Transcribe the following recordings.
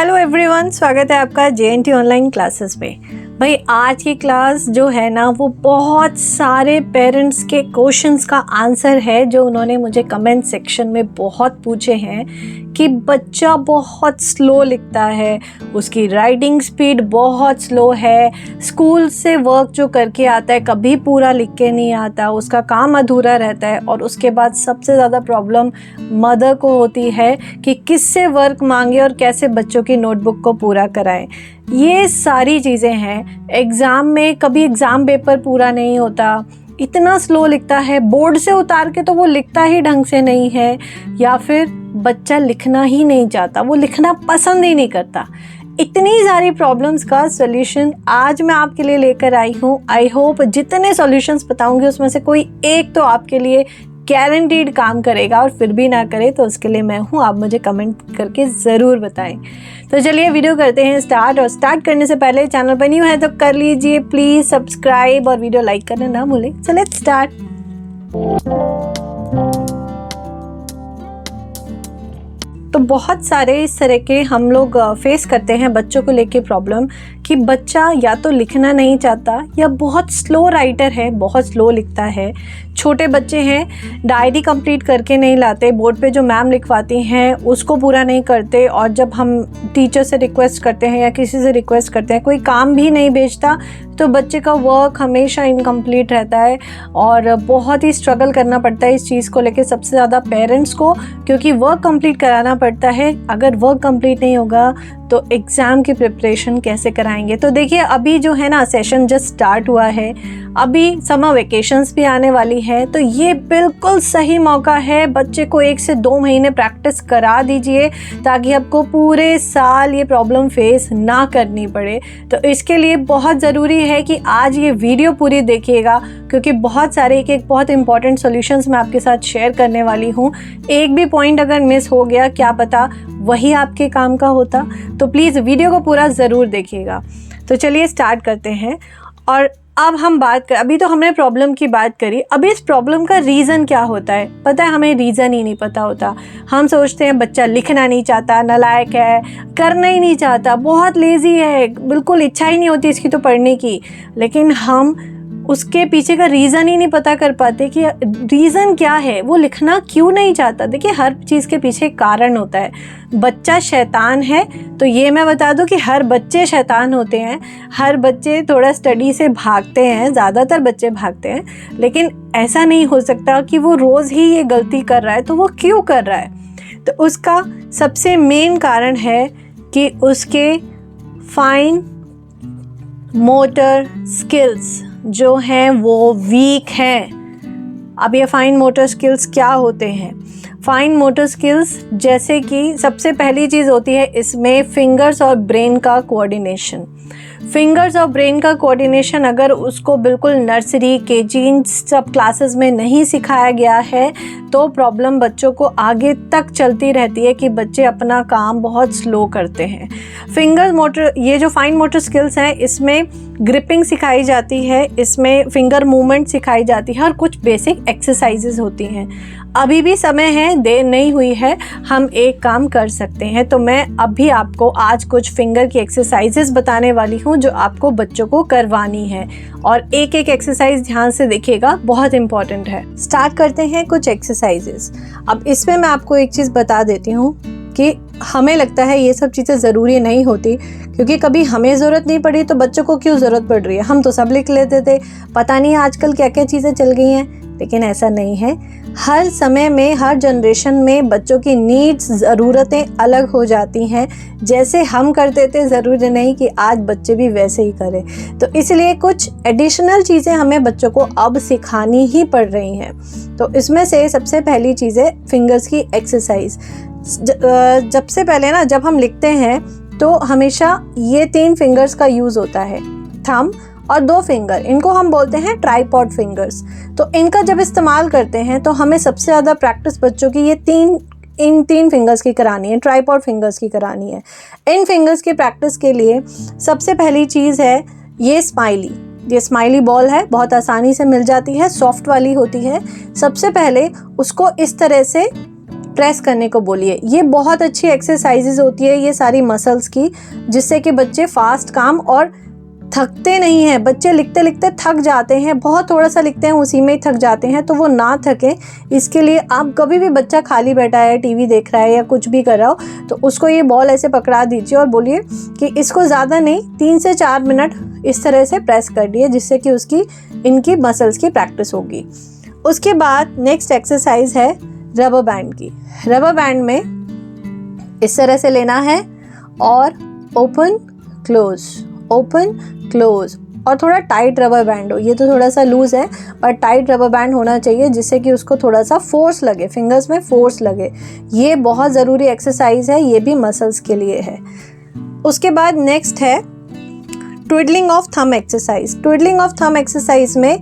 Hello everyone, स्वागत है आपका JNT ऑनलाइन क्लासेस में। भाई आज की क्लास जो है ना वो बहुत सारे पेरेंट्स के क्वेश्चंस का आंसर है जो उन्होंने मुझे कमेंट सेक्शन में बहुत पूछे हैं कि बच्चा बहुत स्लो लिखता है, उसकी राइटिंग स्पीड बहुत स्लो है, स्कूल से वर्क जो करके आता है कभी पूरा लिख के नहीं आता, उसका काम अधूरा रहता है। और उसके बाद सबसे ज़्यादा प्रॉब्लम मदर को होती है कि किससे वर्क मांगे और कैसे बच्चों की नोटबुक को पूरा कराएं। ये सारी चीज़ें हैं। एग्ज़ाम में कभी एग्ज़ाम पेपर पूरा नहीं होता, इतना स्लो लिखता है, बोर्ड से उतार के तो वो लिखता ही ढंग से नहीं है, या फिर बच्चा लिखना ही नहीं चाहता, वो लिखना पसंद ही नहीं करता। इतनी सारी प्रॉब्लम्स का सॉल्यूशन आज मैं आपके लिए लेकर आई हूँ। आई होप जितने सॉल्यूशंस बताऊँगी उसमें से कोई एक तो आपके लिए गारंटीड काम करेगा, और फिर भी ना करे तो उसके लिए मैं हूँ, आप मुझे कमेंट करके ज़रूर बताएं। तो चलिए वीडियो करते हैं स्टार्ट। और स्टार्ट करने से पहले चैनल पर न्यू है तो कर लीजिए प्लीज़ सब्सक्राइब और वीडियो लाइक करना ना भूलें। So let's start. तो बहुत सारे इस तरह के हम लोग फेस करते हैं बच्चों को लेके प्रॉब्लम कि बच्चा या तो लिखना नहीं चाहता या बहुत स्लो राइटर है, बहुत स्लो लिखता है। छोटे बच्चे हैं, डायरी कंप्लीट करके नहीं लाते, बोर्ड पे जो मैम लिखवाती हैं उसको पूरा नहीं करते, और जब हम टीचर से रिक्वेस्ट करते हैं या किसी से रिक्वेस्ट करते हैं कोई काम भी नहीं भेजता तो बच्चे का वर्क हमेशा इनकम्प्लीट रहता है। और बहुत ही स्ट्रगल करना पड़ता है इस चीज़ को लेके सबसे ज़्यादा पेरेंट्स को, क्योंकि वर्क कंप्लीट कराना पड़ता है। अगर वर्क कंप्लीट नहीं होगा तो एग्ज़ाम की प्रिपरेशन कैसे कराएंगे। तो देखिए अभी जो है ना सेशन जस्ट स्टार्ट हुआ है, अभी समर वेकेशंस भी आने वाली है, तो ये बिल्कुल सही मौका है। बच्चे को 1 से 2 महीने प्रैक्टिस करा दीजिए ताकि आपको पूरे साल ये प्रॉब्लम फेस ना करनी पड़े। तो इसके लिए बहुत ज़रूरी है कि आज ये वीडियो पूरी देखिएगा, क्योंकि बहुत सारे एक बहुत इंपॉर्टेंट सॉल्यूशंस मैं आपके साथ शेयर करने वाली हूँ। एक भी पॉइंट अगर मिस हो गया क्या पता वही आपके काम का होता। तो प्लीज़ वीडियो को पूरा ज़रूर देखिएगा। तो चलिए स्टार्ट करते हैं। और अब हम बात कर, अभी तो हमने प्रॉब्लम की बात करी, अभी इस प्रॉब्लम का रीज़न क्या होता है पता है? हमें रीज़न ही नहीं पता होता। हम सोचते हैं बच्चा लिखना नहीं चाहता, नालायक है, करना ही नहीं चाहता, बहुत लेज़ी है, बिल्कुल इच्छा ही नहीं होती इसकी तो पढ़ने की। लेकिन हम उसके पीछे का रीज़न ही नहीं पता कर पाते कि रीज़न क्या है, वो लिखना क्यों नहीं चाहता। देखिए हर चीज़ के पीछे कारण होता है। बच्चा शैतान है तो ये मैं बता दूं कि हर बच्चे शैतान होते हैं, हर बच्चे थोड़ा स्टडी से भागते हैं, ज़्यादातर बच्चे भागते हैं। लेकिन ऐसा नहीं हो सकता कि वो रोज़ ही ये गलती कर रहा है, तो वो क्यों कर रहा है? तो उसका सबसे मेन कारण है कि उसके फाइन मोटर स्किल्स जो हैं वो वीक हैं। अब ये फाइन मोटर स्किल्स क्या होते हैं? फाइन मोटर स्किल्स जैसे कि सबसे पहली चीज़ होती है इसमें फिंगर्स और ब्रेन का कोऑर्डिनेशन। फिंगर्स और ब्रेन का कोऑर्डिनेशन अगर उसको बिल्कुल नर्सरी केजी सब क्लासेस में नहीं सिखाया गया है तो प्रॉब्लम बच्चों को आगे तक चलती रहती है कि बच्चे अपना काम बहुत स्लो करते हैं। फिंगर मोटर, ये जो फाइन मोटर स्किल्स हैं इसमें ग्रिपिंग सिखाई जाती है, इसमें फिंगर मूवमेंट सिखाई जाती है और कुछ बेसिक एक्सरसाइजेज होती हैं। अभी भी समय है, देर नहीं हुई है, हम एक काम कर सकते हैं। तो मैं अभी आपको आज कुछ फिंगर की एक्सरसाइजेज बताने वाली हूँ जो आपको बच्चों को करवानी है, और एक एक एक्सरसाइज ध्यान से देखिएगा, बहुत इंपॉर्टेंट है। स्टार्ट करते हैं कुछ एक्सरसाइजेज। अब इसमें मैं आपको एक चीज़ बता देती हूँ कि हमें लगता है ये सब चीज़ें ज़रूरी नहीं होती, क्योंकि कभी हमें ज़रूरत नहीं पड़ी तो बच्चों को क्यों ज़रूरत पड़ रही है। हम तो सब लिख लेते थे, पता नहीं आजकल क्या क्या चीज़ें चल गई हैं, लेकिन ऐसा नहीं है। हर समय में, हर जनरेशन में बच्चों की नीड्स, ज़रूरतें अलग हो जाती हैं। जैसे हम करते थे ज़रूरी नहीं कि आज बच्चे भी वैसे ही करें। तो इसलिए कुछ एडिशनल चीज़ें हमें बच्चों को अब सिखानी ही पड़ रही हैं। तो इसमें से सबसे पहली चीज़ है फिंगर्स की एक्सरसाइज। जब से पहले ना जब हम लिखते हैं तो हमेशा ये 3 फिंगर्स का यूज़ होता है, थंब और 2 फिंगर, इनको हम बोलते हैं ट्राइपॉड फिंगर्स। तो इनका जब इस्तेमाल करते हैं तो हमें सबसे ज़्यादा प्रैक्टिस बच्चों की इन 3 फिंगर्स की करानी है, ट्राइपॉड फिंगर्स की करानी है। इन फिंगर्स की प्रैक्टिस के लिए सबसे पहली चीज़ है ये स्माइली। ये स्माइली बॉल है, बहुत आसानी से मिल जाती है, सॉफ्ट वाली होती है। सबसे पहले उसको इस तरह से प्रेस करने को बोलिए। ये बहुत अच्छी एक्सरसाइजेज होती है ये सारी मसल्स की, जिससे कि बच्चे फास्ट काम और थकते नहीं हैं। बच्चे लिखते लिखते थक जाते हैं, बहुत थोड़ा सा लिखते हैं उसी में ही थक जाते हैं, तो वो ना थकें इसके लिए आप कभी भी बच्चा खाली बैठा है, टीवी देख रहा है या कुछ भी कर रहा हो, तो उसको ये बॉल ऐसे पकड़ा दीजिए और बोलिए कि इसको ज़्यादा नहीं 3 से 4 मिनट इस तरह से प्रेस कर दिए, जिससे कि उसकी इनकी मसल्स की प्रैक्टिस होगी। उसके बाद नेक्स्ट एक्सरसाइज है रबर बैंड की। रबर बैंड में इस तरह से लेना है और ओपन क्लोज और थोड़ा टाइट रबर बैंड हो। ये तो थोड़ा सा लूज़ है पर टाइट रबर बैंड होना चाहिए, जिससे कि उसको थोड़ा सा फोर्स लगे, फिंगर्स में फोर्स लगे। ये बहुत ज़रूरी एक्सरसाइज है, ये भी मसल्स के लिए है। उसके बाद नेक्स्ट है twiddling of thumb exercise. Twiddling of thumb exercise में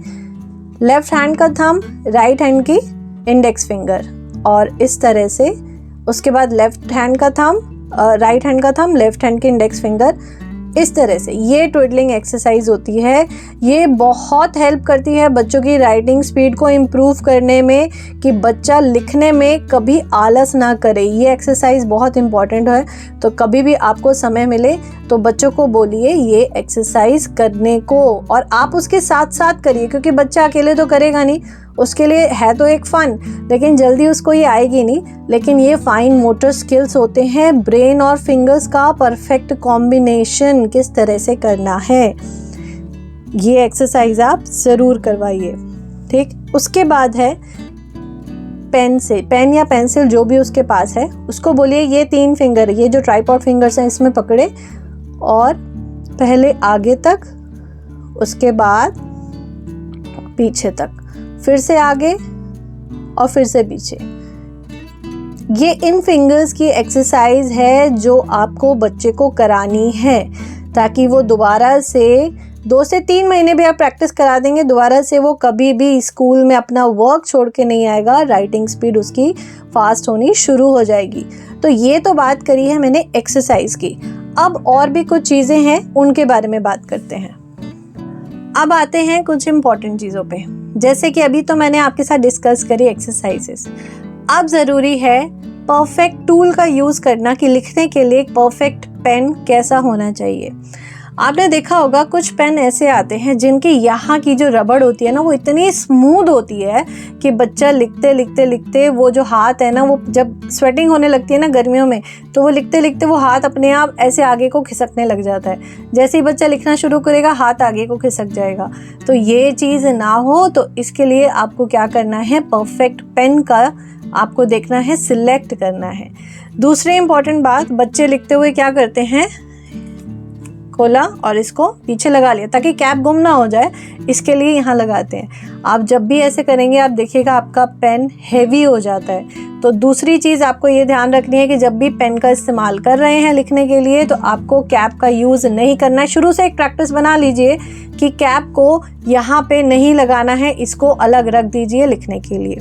लेफ्ट हैंड का थंब, राइट हैंड की इंडेक्स फिंगर और इस तरह से, उसके बाद लेफ्ट हैंड का थंब, राइट हैंड का थंब, लेफ्ट हैंड की इंडेक्स फिंगर, इस तरह से ये ट्विडलिंग एक्सरसाइज होती है। ये बहुत हेल्प करती है बच्चों की राइटिंग स्पीड को इम्प्रूव करने में, कि बच्चा लिखने में कभी आलस ना करे। ये एक्सरसाइज बहुत इम्पॉर्टेंट है, तो कभी भी आपको समय मिले तो बच्चों को बोलिए ये एक्सरसाइज करने को, और आप उसके साथ साथ करिए, क्योंकि बच्चा अकेले तो करेगा नहीं, उसके लिए है तो एक फ़न, लेकिन जल्दी उसको ये आएगी नहीं। लेकिन ये फाइन मोटर स्किल्स होते हैं, ब्रेन और फिंगर्स का परफेक्ट कॉम्बिनेशन किस तरह से करना है, ये एक्सरसाइज आप ज़रूर करवाइए। ठीक, उसके बाद है पेन या पेंसिल जो भी उसके पास है, उसको बोलिए ये 3 फिंगर, ये जो ट्राइपॉड फिंगर्स हैं इसमें पकड़े और पहले आगे तक, उसके बाद पीछे तक, फिर से आगे और फिर से पीछे। ये इन फिंगर्स की एक्सरसाइज है जो आपको बच्चे को करानी है, ताकि वो दोबारा से 2 से 3 महीने भी आप प्रैक्टिस करा देंगे, दोबारा से वो कभी भी स्कूल में अपना वर्क छोड़ के नहीं आएगा, राइटिंग स्पीड उसकी फास्ट होनी शुरू हो जाएगी। तो ये तो बात करी है मैंने एक्सरसाइज की। अब और भी कुछ चीज़ें हैं, उनके बारे में बात करते हैं। अब आते हैं कुछ इम्पॉर्टेंट चीज़ों पे, जैसे कि अभी तो मैंने आपके साथ डिस्कस करी एक्सरसाइजेस। अब ज़रूरी है परफेक्ट टूल का यूज़ करना, कि लिखने के लिए एक परफेक्ट पेन कैसा होना चाहिए। आपने देखा होगा कुछ पेन ऐसे आते हैं जिनकी यहाँ की जो रबड़ होती है ना, वो इतनी स्मूथ होती है कि बच्चा लिखते लिखते लिखते वो जो हाथ है ना, वो जब स्वेटिंग होने लगती है ना गर्मियों में, तो वो लिखते लिखते वो हाथ अपने आप ऐसे आगे को खिसकने लग जाता है। जैसे ही बच्चा लिखना शुरू करेगा हाथ आगे को खिसक जाएगा। तो ये चीज़ ना हो, तो इसके लिए आपको क्या करना है, परफेक्ट पेन का आपको देखना है, सिलेक्ट करना है। दूसरी इम्पॉर्टेंट बात, बच्चे लिखते हुए क्या करते हैं, खोला और इसको पीछे लगा लिया ताकि कैप गुम ना हो जाए, इसके लिए यहाँ लगाते हैं। आप जब भी ऐसे करेंगे आप देखिएगा आपका पेन हैवी हो जाता है। तो दूसरी चीज़ आपको ये ध्यान रखनी है कि जब भी पेन का इस्तेमाल कर रहे हैं लिखने के लिए, तो आपको कैप का यूज़ नहीं करना है। शुरू से एक प्रैक्टिस बना लीजिए कि कैप को यहाँ पे नहीं लगाना है, इसको अलग रख दीजिए लिखने के लिए।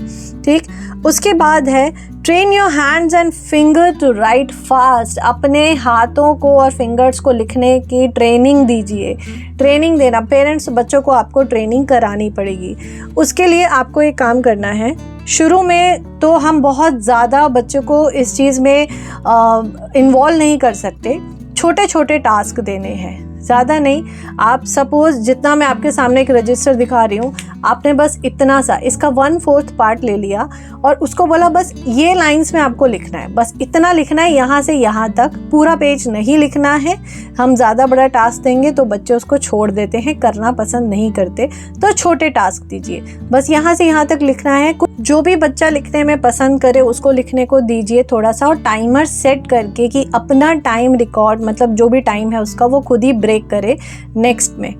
ठीक, उसके बाद है train your hands and finger to write fast. अपने हाथों को और फिंगर्स को लिखने की ट्रेनिंग दीजिए। ट्रेनिंग देना, पेरेंट्स बच्चों को आपको ट्रेनिंग करानी पड़ेगी। उसके लिए आपको एक काम करना है, शुरू में तो हम बहुत ज़्यादा बच्चों को इस चीज़ में इन्वॉल्व नहीं कर सकते, छोटे छोटे टास्क देने हैं, ज़्यादा नहीं। आप सपोज़ जितना मैं आपके सामने एक रजिस्टर दिखा रही हूँ, आपने बस इतना सा इसका 1/4 पार्ट ले लिया और उसको बोला बस ये लाइंस में आपको लिखना है, बस इतना लिखना है, यहाँ से यहाँ तक, पूरा पेज नहीं लिखना है। हम ज़्यादा बड़ा टास्क देंगे तो बच्चे उसको छोड़ देते हैं, करना पसंद नहीं करते। तो छोटे टास्क दीजिए, बस यहाँ से यहाँ तक लिखना है। जो भी बच्चा लिखने में पसंद करे उसको लिखने को दीजिए थोड़ा सा, और टाइमर सेट करके कि अपना टाइम रिकॉर्ड, मतलब जो भी टाइम है उसका वो खुद ही ब्रेक करे नेक्स्ट में।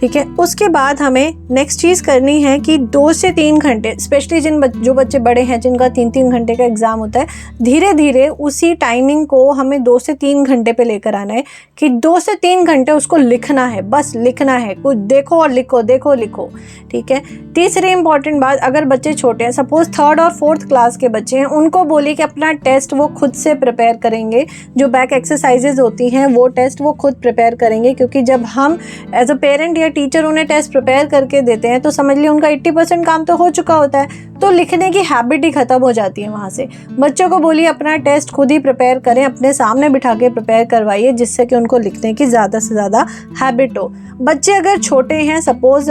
ठीक है, उसके बाद हमें नेक्स्ट चीज़ करनी है कि 2 से 3 घंटे, स्पेशली जो बच्चे बड़े हैं जिनका 3-3 घंटे का एग्ज़ाम होता है, धीरे धीरे उसी टाइमिंग को हमें 2 से 3 घंटे पे लेकर आना है कि 2 से 3 घंटे उसको लिखना है, बस लिखना है, कुछ देखो और लिखो, देखो लिखो। ठीक है, तीसरी इंपॉर्टेंट बात, अगर बच्चे छोटे हैं, सपोज 3rd और 4th क्लास के बच्चे हैं, उनको बोलिए कि अपना टेस्ट वो खुद से प्रिपेयर करेंगे। जो बैक एक्सरसाइजेज होती हैं वो टेस्ट वो खुद प्रिपेयर करेंगे, क्योंकि जब हम एज अ पेरेंट या टीचर उन्हें टेस्ट प्रिपेयर करके देते हैं तो समझ समझ लिया उनका 80% काम तो हो चुका होता है, तो लिखने की हैबिट ही ख़त्म हो जाती है वहाँ से। बच्चों को बोलिए अपना टेस्ट खुद ही प्रिपेयर करें, अपने सामने बिठा के प्रिपेयर करवाइए, जिससे कि उनको लिखने की ज़्यादा से ज़्यादा हैबिट हो। बच्चे अगर छोटे हैं, सपोज़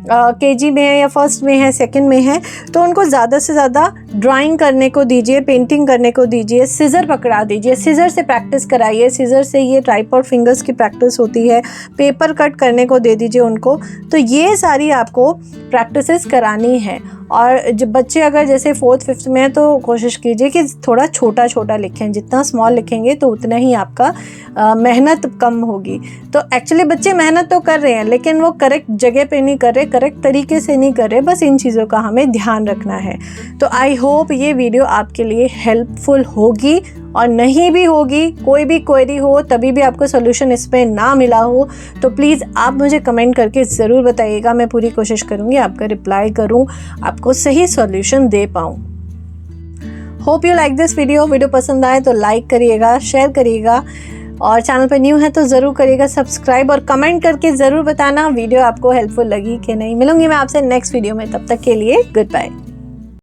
केजी में है या फर्स्ट में है, सेकंड में है, तो उनको ज़्यादा से ज़्यादा ड्राइंग करने को दीजिए, पेंटिंग करने को दीजिए, सीज़र पकड़ा दीजिए, सीज़र से प्रैक्टिस कराइए। सीज़र से ये ट्राइपॉड फिंगर्स की प्रैक्टिस होती है, पेपर कट करने को दे दीजिए उनको। तो ये सारी आपको प्रैक्टिसेस करानी है। और जब बच्चे अगर जैसे 4th 5th में हैं तो कोशिश कीजिए कि थोड़ा छोटा छोटा लिखें। जितना स्मॉल लिखेंगे तो उतना ही आपका मेहनत कम होगी। तो एक्चुअली बच्चे मेहनत तो कर रहे हैं, लेकिन वो करेक्ट जगह पे नहीं कर रहे, करेक्ट तरीके से नहीं कर रहे। बस इन चीज़ों का हमें ध्यान रखना है। तो आई होप ये वीडियो आपके लिए हेल्पफुल होगी, और नहीं भी होगी, कोई भी क्वेरी हो, तभी भी आपको सोल्यूशन इसमें ना मिला हो, तो प्लीज़ आप मुझे कमेंट करके ज़रूर बताइएगा। मैं पूरी कोशिश करूँगी आपका रिप्लाई करूँ, आपको सही सॉल्यूशन दे पाऊँ। Hope you like this video पसंद आए तो लाइक करिएगा, शेयर करिएगा, और चैनल पर न्यू है तो ज़रूर करिएगा सब्सक्राइब, और कमेंट करके ज़रूर बताना वीडियो आपको हेल्पफुल लगी कि नहीं। मिलूंगी मैं आपसे नेक्स्ट वीडियो में, तब तक के लिए गुड बाय।